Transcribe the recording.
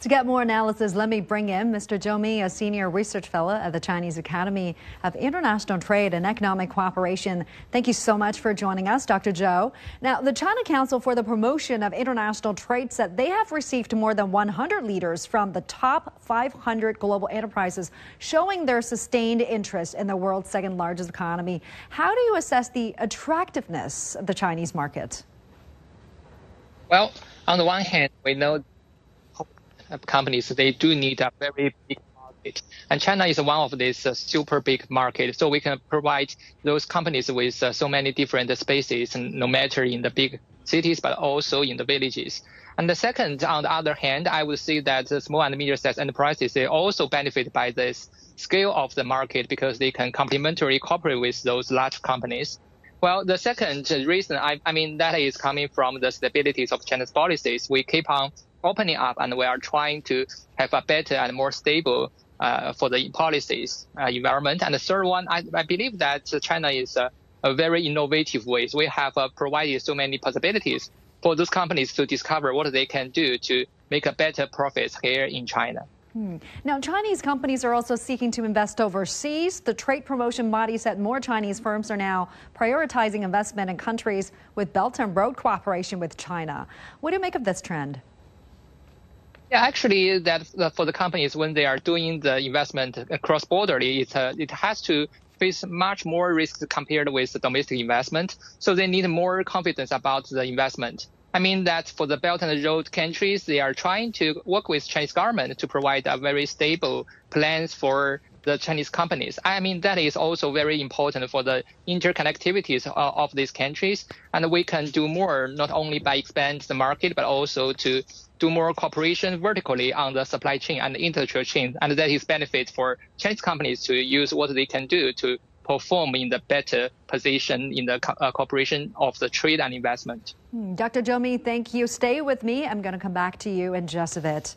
To get more analysis, let me bring in Mr. Zhou Mi, a senior research fellow at the Chinese Academy of International Trade and Economic Cooperation. Thank you so much for joining us, Dr. Zhou. Now, the China Council for the Promotion of International Trade said they have received more than 100 leaders from the top 500 global enterprises, showing their sustained interest in the world's second largest economy. How do you assess the attractiveness of the Chinese market? Well, on the one hand, we know companies, they do need a very big market. And China is one of these super big markets. So we can provide those companies with so many different spaces, no matter in the big cities, but also in the villages. And the second, on the other hand, I would say that the small and medium-sized enterprises, they also benefit by this scale of the market because they can complementary cooperate with those large companies. Well, the second reason, I mean, that is coming from the stabilities of China's policies. We keep on opening up and we are trying to have a better and more stable for the policies environment. And the third one, I believe that China is a very innovative way. We have provided so many possibilities for those companies to discover what they can do to make a better profits here in China. Now, Chinese companies are also seeking to invest overseas. The trade promotion body said more Chinese firms are now prioritizing investment in countries with Belt and Road cooperation with China. What do you make of this trend? Yeah, actually, that for the companies, when they are doing the investment cross-borderly, it has to face much more risks compared with the domestic investment. So they need more confidence about the investment. I mean that for the Belt and Road countries, they are trying to work with Chinese government to provide a very stable plans for the Chinese companies. I mean, that is also very important for the interconnectivities of these countries. And we can do more, not only by expand the market, but also to do more cooperation vertically on the supply chain and the industrial chain. And that is benefit for Chinese companies to use what they can do to perform in the better position in the cooperation of the trade and investment. Dr. Zhou Mi, thank you. Stay with me. I'm going to come back to you in just a bit.